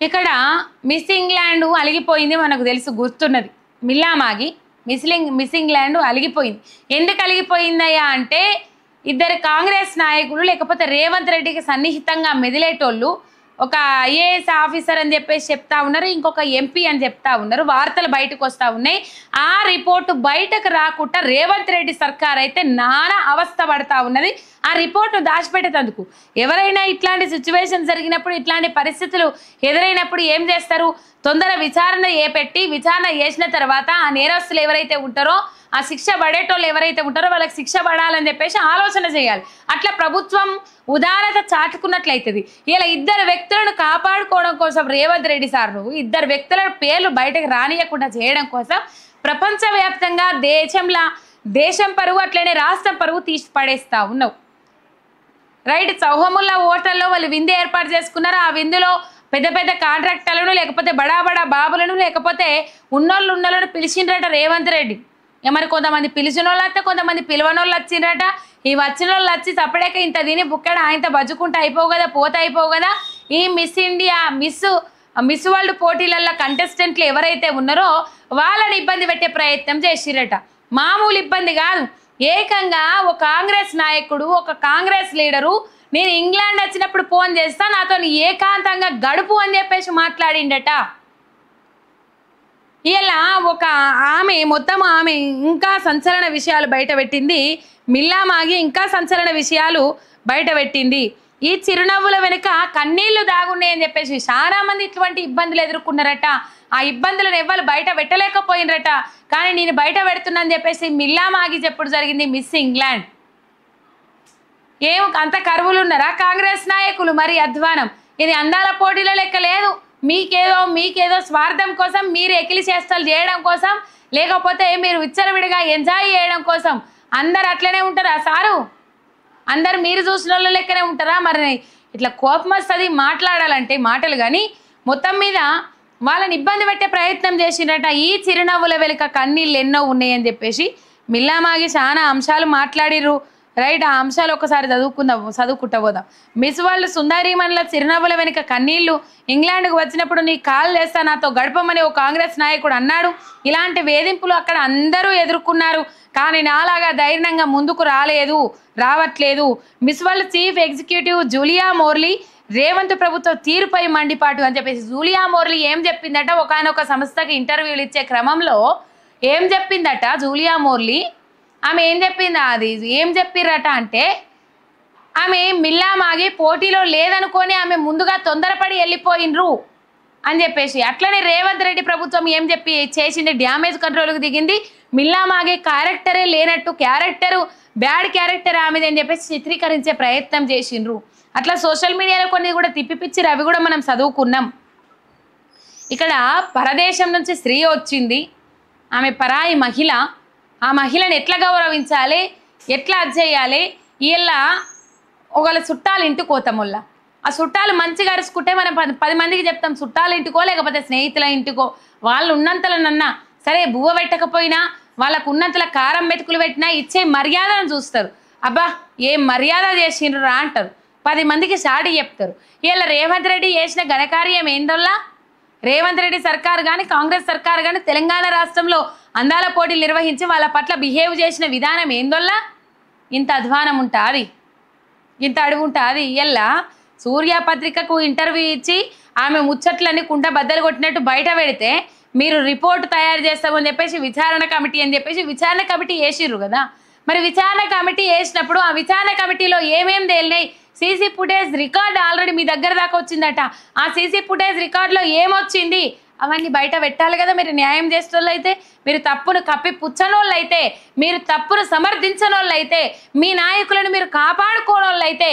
ఇక్కడ miss England అలిగిపోయింది మనకు తెలుసు, గుర్తున్నది. మిల్లామాగి మిస్ ఇంగ్లాండ్ అలిగిపోయింది. ఎందుకు అలిగిపోయిందయ్యా అంటే ఇద్దరు కాంగ్రెస్ నాయకులు లేకపోతే రేవంత్ రెడ్డికి సన్నిహితంగా మెదిలేటోళ్ళు ఒక ఐఏఎస్ ఆఫీసర్ అని చెప్పేసి చెప్తా ఉన్నారు, ఇంకొక ఎంపీ అని చెప్తా ఉన్నారు. వార్తలు బయటకు వస్తూ ఉన్నాయి. ఆ రిపోర్టు బయటకు రాకుండా రేవంత్ రెడ్డి సర్కార్ అయితే నానా అవస్థ పడతా ఉన్నది. ఆ రిపోర్ట్ను దాచిపెట్టేందుకు ఎవరైనా ఇట్లాంటి సిచ్యువేషన్ జరిగినప్పుడు, ఇట్లాంటి పరిస్థితులు ఎదురైనప్పుడు ఏం చేస్తారు? తొందర విచారణ పెట్టి విచారణ చేసిన తర్వాత ఆ నేరస్తులు ఎవరైతే ఉంటారో, ఆ శిక్ష పడేటోళ్ళు ఎవరైతే ఉంటారో వాళ్ళకి శిక్ష పడాలని చెప్పేసి ఆలోచన చేయాలి. అట్లా ప్రభుత్వం ఉదారత చాటుకున్నట్లయితుంది. ఇలా ఇద్దరు వ్యక్తులను కాపాడుకోవడం కోసం రేవంత్ రెడ్డి సార్ నువ్వు ఇద్దరు వ్యక్తుల పేర్లు బయటకు రానియకుండా చేయడం కోసం ప్రపంచవ్యాప్తంగా దేశం పరువు అట్లనే రాష్ట్రం పరువు తీసి పడేస్తా ఉన్నావు. రైట్, చౌహముల్లా హోటల్లో వాళ్ళు విందు ఏర్పాటు చేసుకున్నారు. ఆ విందులో పెద్ద పెద్ద కాంట్రాక్టర్లను లేకపోతే బడా బాబులను లేకపోతే ఉన్నోళ్ళను పిలిచిండ్రట రేవంత్ రెడ్డి. మరి కొంతమంది పిలిచిన వాళ్ళు వస్తే కొంతమంది పిలవని వాళ్ళు వచ్చిండ్రట. ఈ వచ్చిన వాళ్ళు వచ్చి తప్పడాక ఇంత తిని బుక్కడ ఆయనతో బజ్జుకుంటూ అయిపోవు కదా, పోతే అయిపోవు కదా. ఈ మిస్ ఇండియా మిస్ వరల్డ్ పోటీలలో కంటెస్టెంట్లు ఎవరైతే ఉన్నారో వాళ్ళని ఇబ్బంది పెట్టే ప్రయత్నం చేసిరట. మామూలు ఇబ్బంది కాదు, ఏకంగా ఒక కాంగ్రెస్ నాయకుడు ఒక కాంగ్రెస్ లీడరు నేను ఇంగ్లాండ్ వచ్చినప్పుడు ఫోన్ చేస్తా నాతో ఏకాంతంగా గడుపు అని చెప్పేసి మాట్లాడిండట. ఇలా ఒక ఆమె ఇంకా సంచలన విషయాలు బయటపెట్టింది. మిల్లామాగి ఇంకా సంచలన విషయాలు బయటపెట్టింది. ఈ చిరునవ్వుల వెనుక కన్నీళ్లు దాగున్నాయని చెప్పేసి చాలా మంది ఇటువంటి ఇబ్బందులు ఎదుర్కొన్నారట. ఆ ఇబ్బందులను ఎవ్వరు బయట పెట్టలేకపోయినరట. కానీ నేను బయట పెడుతున్నాను చెప్పేసి మిల్లామాగి చెప్పుడు జరిగింది. మిస్ ఇంగ్లాండ్ అంత కరువులు ఉన్నారా కాంగ్రెస్ నాయకులు? మరి అధ్వానం. ఇది అందాల పోటీల లెక్క లేదు. మీకేదో స్వార్థం కోసం, మీరు ఎకిలి చేష్టలు చేయడం కోసం, లేకపోతే మీరు విచ్చలవిడిగా ఎంజాయ్ చేయడం కోసం అందరు అట్లనే ఉంటారా సారు? అందరు మీరు చూసిన వాళ్ళ లెక్కనే ఉంటారా? మరి ఇట్లా కోపం వస్తుంది మాట్లాడాలంటే మాటలు, కానీ మొత్తం మీద వాళ్ళని ఇబ్బంది పెట్టే ప్రయత్నం చేసినట్ట. ఈ చిరునవ్వుల వెనుక కన్నీళ్ళు ఎన్నో ఉన్నాయని చెప్పేసి మిల్లామాగి చాలా అంశాలు మాట్లాడిర్రు. రైట్, ఆ అంశాలు ఒకసారి చదువుకుంటా పోదాం. మిస్ వరల్డ్ సుందరీమణుల చిరునవ్వుల వెనుక కన్నీళ్లు. ఇంగ్లాండ్కు వచ్చినప్పుడు నీ కాల్ చేస్తా నాతో గడపమని ఒక కాంగ్రెస్ నాయకుడు అన్నాడు. ఇలాంటి వేధింపులు అక్కడ అందరూ ఎదుర్కొన్నారు. కానీ నాలాగా ధైర్యంగా ముందుకు రావట్లేదు. Miss world chief executive Julia మోర్లీ Revanth ప్రభుత్వ తీరుపై మండిపాటు అని చెప్పేసి జూలియా మోర్లీ ఏం చెప్పిందట? ఒకనొక సంస్థకి ఇంటర్వ్యూలు ఇచ్చే క్రమంలో ఏం చెప్పిందట జూలియా మోర్లీ? ఆమె ఏం చెప్పిందా? అది ఏం చెప్పిర్రట అంటే ఆమె మిల్లామాగి పోటీలో లేదనుకొని ఆమె ముందుగా తొందరపడి వెళ్ళిపోయినరు అని చెప్పేసి. అట్లనే రేవంత్ రెడ్డి ప్రభుత్వం ఏం చేసింది? డ్యామేజ్ కంట్రోల్కి దిగింది. మిల్లామాగే క్యారెక్టరే లేనట్టు, బ్యాడ్ క్యారెక్టర్ ఆమెది అని చెప్పేసి చిత్రీకరించే ప్రయత్నం చేసిండ్రు. అట్లా సోషల్ మీడియాలో కొన్ని కూడా తిప్పిపిచ్చిరు, అవి కూడా మనం చదువుకున్నాం. ఇక్కడ పరదేశం నుంచి స్త్రీ వచ్చింది, ఆమె పరాయి మహిళ. ఆ మహిళను ఎట్లా గౌరవించాలి, ఎట్లా చేయాలి? ఇలా ఒకళ్ళ చుట్టాలు ఇంటికి పోతాం వల్ల ఆ చుట్టాలు మంచిగా అరుచుకుంటే మనం 10 మందికి చెప్తాం చుట్టాల ఇంటికో లేకపోతే స్నేహితుల ఇంటికో. వాళ్ళు ఉన్నంతలనన్నా సరే, బువ్వ పెట్టకపోయినా వాళ్ళకు ఉన్నంతల కారం మెతుకులు పెట్టినా ఇచ్చే మర్యాదను చూస్తారు. అబ్బా ఏం మర్యాద చేసిండ్రా అంటారు, 10 మందికి సాటి చెప్తారు. ఇలా రేవంత్ రెడ్డి చేసిన ఘనకార్యం ఏందోల్లా? రేవంత్ రెడ్డి సర్కార్ కానీ కాంగ్రెస్ సర్కార్ కానీ తెలంగాణ రాష్ట్రంలో అందాల పోటీలు నిర్వహించి వాళ్ళ పట్ల బిహేవ్ చేసిన విధానం ఏందోల్లా? ఇంత అధ్వానం ఉంటుంది, ఇంత అడుగు ఉంటుంది. ఇలా సూర్య పత్రికకు ఇంటర్వ్యూ ఇచ్చి ఆమె ముచ్చట్లన్నీ కుంట బద్దలు కొట్టినట్టు బయట పెడితే మీరు రిపోర్ట్ తయారు చేస్తామని చెప్పేసి విచారణ కమిటీ అని చెప్పేసి విచారణ కమిటీ వేసిర్రు కదా. మరి విచారణ కమిటీ వేసినప్పుడు ఆ విచారణ కమిటీలో ఏమేమి తేలినాయి? సీసీ ఫుటేజ్ రికార్డు ఆల్రెడీ మీ దగ్గర దాకా వచ్చిందట. ఆ సీసీ ఫుటేజ్ రికార్డులో ఏమొచ్చింది అవన్నీ బయట పెట్టాలి కదా. మీరు న్యాయం చేసేటోళ్ళు అయితే, మీరు తప్పును కప్పి పుచ్చనోళ్ళు అయితే, మీరు తప్పును సమర్థించనోళ్ళు అయితే, మీ నాయకులను మీరు కాపాడుకోనోళ్ళు అయితే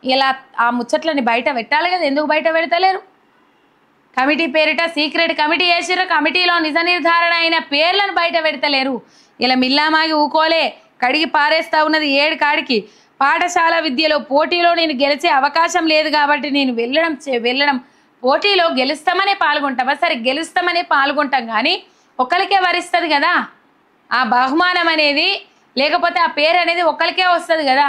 ఇలా ఆ ముచ్చట్లని బయట పెట్టాలి కదా. ఎందుకు బయట పెడతలేరు? కమిటీ పేరిట సీక్రెట్ కమిటీ వేసిర్రు, కమిటీలో నిజ నిర్ధారణ అయిన పేర్లను బయట పెడతలేరు. ఇలా మిల్లామాగి ఊకోలే, కడిగి పారేస్తా ఉన్నది 7 కాడికి. పాఠశాల విద్యలో పోటీలో నేను గెలిచే అవకాశం లేదు కాబట్టి నేను వెళ్ళడం పోటీలో గెలుస్తామనే పాల్గొంటామా? సరే గెలుస్తామనే పాల్గొంటాం, కానీ ఒకరికే వరిస్తుంది కదా ఆ బహుమానం అనేది, లేకపోతే ఆ పేరు అనేది ఒకరికే వస్తుంది కదా.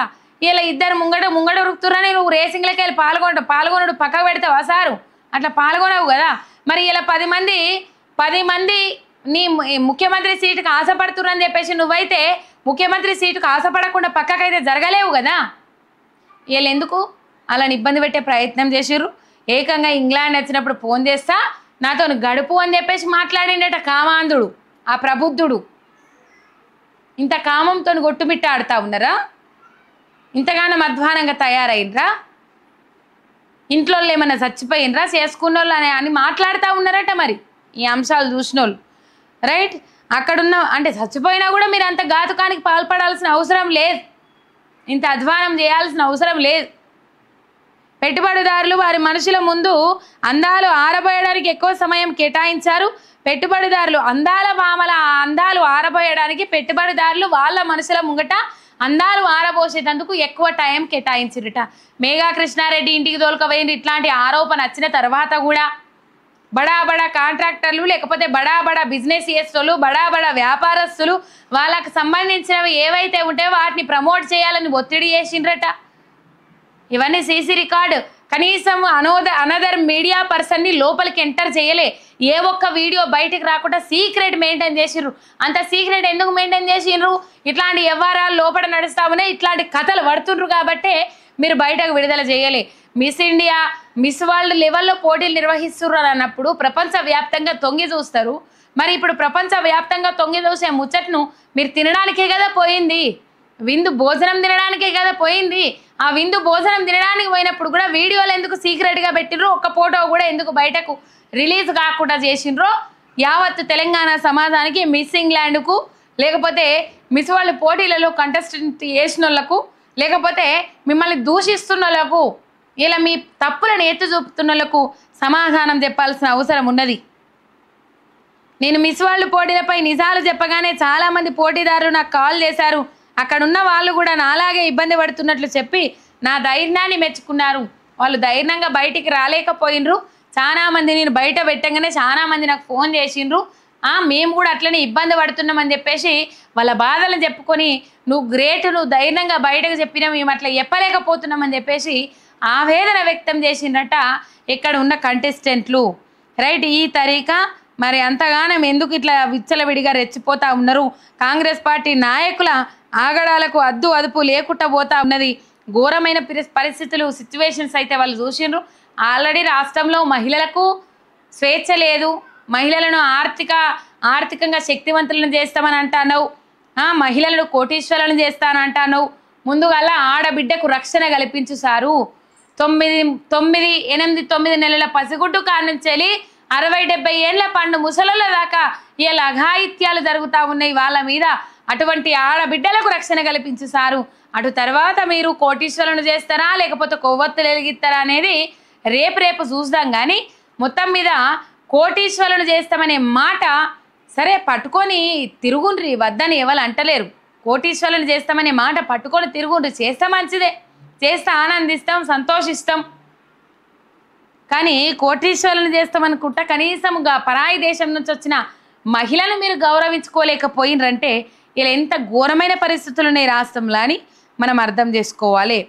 ఇలా ఇద్దరు ముంగడ ఉరుకుతున్నా నువ్వు రేసింగ్లకి వెళ్ళి పాల్గొనడు పక్కకు పెడతావా సారు? అట్లా పాల్గొనవు కదా. మరి ఇలా 10 మంది నీ ముఖ్యమంత్రి సీటుకు ఆశపడుతున్నారని చెప్పేసి నువ్వైతే ముఖ్యమంత్రి సీటుకు ఆశపడకుండా పక్కకైతే జరగలేవు కదా. వీళ్ళు ఎందుకు అలాని ఇబ్బంది పెట్టే ప్రయత్నం చేసిర్రు. ఏకంగా ఇంగ్లాండ్ వచ్చినప్పుడు ఫోన్ చేస్తా నాతో గడుపు అని చెప్పేసి మాట్లాడిండట కామాంధుడు, ఆ ప్రబుద్ధుడు. ఇంత కామంతో గొట్టుమిట్ట ఆడుతూ ఉన్నారా? ఇంతగానో అధ్వానంగా తయారైనరా? ఇంట్లో ఏమన్నా చచ్చిపోయినరా చేసుకున్న వాళ్ళు అని మాట్లాడుతూ ఉన్నారట. మరి ఈ అంశాలు చూసిన వాళ్ళు రైట్. అక్కడున్న అంటే చచ్చిపోయినా కూడా మీరు అంత ఘాతుకానికి పాల్పడాల్సిన అవసరం లేదు, ఇంత అధ్వానం చేయాల్సిన అవసరం లేదు. పెట్టుబడిదారులు వారి మనుషుల ముందు అందాలు ఆరబోయడానికి ఎక్కువ సమయం కేటాయించారు. పెట్టుబడిదారులు అందాల భామల అందాలు ఆరబోయడానికి పెట్టుబడిదారులు వాళ్ళ మనుషుల ముంగట అందాలు ఆరబోసేటందుకు ఎక్కువ టైం కేటాయించిరట. మేఘా కృష్ణారెడ్డి ఇంటికి తోలుకపోయింది. ఇట్లాంటి ఆరోపణ వచ్చిన తర్వాత కూడా బడా బడా కాంట్రాక్టర్లు లేకపోతే బడా బడా బిజినెస్ చేసేటోళ్ళు బడా బడా వ్యాపారస్తులు వాళ్ళకు సంబంధించినవి ఏవైతే ఉంటాయో వాటిని ప్రమోట్ చేయాలని ఒత్తిడి చేసిండ్రట. ఇవన్నీ సీసీ రికార్డు. కనీసం అనదర్ మీడియా పర్సన్ని లోపలికి ఎంటర్ చేయలే. ఏ ఒక్క వీడియో బయటకు రాకుండా సీక్రెట్ మెయింటైన్ చేసిర్రు. అంత సీక్రెట్ ఎందుకు మెయింటైన్ చేసిండ్రు? ఇట్లాంటి వ్యవహారాలు లోపల నడుస్తామనే ఇట్లాంటి కథలు పడుతుండ్రు కాబట్టే మీరు బయటకు విడుదల చేయలే. మిస్ ఇండియా మిస్ వరల్డ్ లెవెల్లో పోటీలు నిర్వహిస్తున్నారు అన్నప్పుడు ప్రపంచవ్యాప్తంగా తొంగి చూస్తారు. మరి ఇప్పుడు ప్రపంచవ్యాప్తంగా తొంగి చూసే ముచ్చట్ను మీరు తినడానికే కదా పోయింది, విందు భోజనం తినడానికే కదా పోయింది. ఆ విందు భోజనం తినడానికి పోయినప్పుడు కూడా వీడియోలు ఎందుకు సీక్రెట్గా పెట్టినరో, ఒక్క ఫోటో కూడా ఎందుకు బయటకు రిలీజ్ కాకుండా చేసిండ్రో యావత్తు తెలంగాణ సమాజానికి, మిస్ ఇంగ్లాండ్కు లేకపోతే మిస్ వరల్డ్ పోటీలలో కంటెస్టెంట్ చేసిన వాళ్ళకు లేకపోతే మిమ్మల్ని దూషిస్తున్న వాళ్ళకు ఇలా మీ తప్పులను ఎత్తి చూపుతున్న వాళ్ళకు సమాధానం చెప్పాల్సిన అవసరం ఉన్నది. నేను మిస్ వరల్డ్ పోటీలపై నిజాలు చెప్పగానే చాలామంది పోటీదారులు నాకు కాల్ చేశారు. అక్కడున్న వాళ్ళు కూడా నాలాగే ఇబ్బంది పడుతున్నట్లు చెప్పి నా ధైర్యాన్ని మెచ్చుకున్నారు. వాళ్ళు ధైర్యంగా బయటికి రాలేకపోయినరు. చాలామంది నేను బయట పెట్టగానే చాలామంది నాకు ఫోన్ చేసిండ్రు, మేము కూడా అట్లనే ఇబ్బంది పడుతున్నామని చెప్పేసి వాళ్ళ బాధలను చెప్పుకొని నువ్వు గ్రేట్, నువ్వు ధైర్యంగా బయటకు చెప్పినా మేము అట్లా చెప్పలేకపోతున్నామని చెప్పేసి ఆవేదన వ్యక్తం చేసిందట ఇక్కడ ఉన్న కంటెస్టెంట్లు రైట్. ఈ తరీకా మరి అంతగానం ఎందుకు ఇట్లా విచ్చలవిడిగా రెచ్చిపోతూ ఉన్నారు? కాంగ్రెస్ పార్టీ నాయకుల ఆగడాలకు అద్దు అదుపు లేకుండా పోతా ఉన్నది. ఘోరమైన పరిస్థితులు సిచ్యువేషన్స్ అయితే వాళ్ళు చూసిండ్రు. ఆల్రెడీ రాష్ట్రంలో మహిళలకు స్వేచ్ఛ లేదు, మహిళలను ఆర్థికంగా శక్తివంతులను చేస్తామని అంటున్నావు, మహిళలను కోటీశ్వరులను చేస్తానంటున్నావు. ముందుగా ఆడబిడ్డకు రక్షణ కల్పించు సారు. 9 నెలల పసిగుడ్డు కానుంచెలి 60-70 ఏళ్ల పండు ముసలుల దాకా ఇలా అఘాయిత్యాలు జరుగుతూ ఉన్నాయి వాళ్ళ మీద. అటువంటి ఆడబిడ్డలకు రక్షణ కల్పించు సారు. అటు తర్వాత మీరు కోటీశ్వరులను చేస్తారా లేకపోతే కొవ్వొత్తులు వెలిగిస్తారా అనేది రేపు చూద్దాం. కానీ మొత్తం మీద కోటీశ్వరులను చేస్తామనే మాట సరే పట్టుకొని తిరుగుండ్రి, వద్దని ఎవరు అంటలేరు. కోటీశ్వరులను చేస్తామనే మాట పట్టుకొని తిరుగుండ్రి, చేస్తే మంచిదే, చేస్తే ఆనందిస్తాం, సంతోషిస్తాం. కానీ కోటీశ్వరులను చేస్తామనుకుంటా కనీసంగా పరాయి దేశం నుంచి వచ్చిన మహిళను మీరు గౌరవించుకోలేకపోయినరంటే ఇలా ఎంత ఘోరమైన పరిస్థితులు ఉన్నాయి రాష్ట్రంలో అని మనం అర్థం చేసుకోవాలి.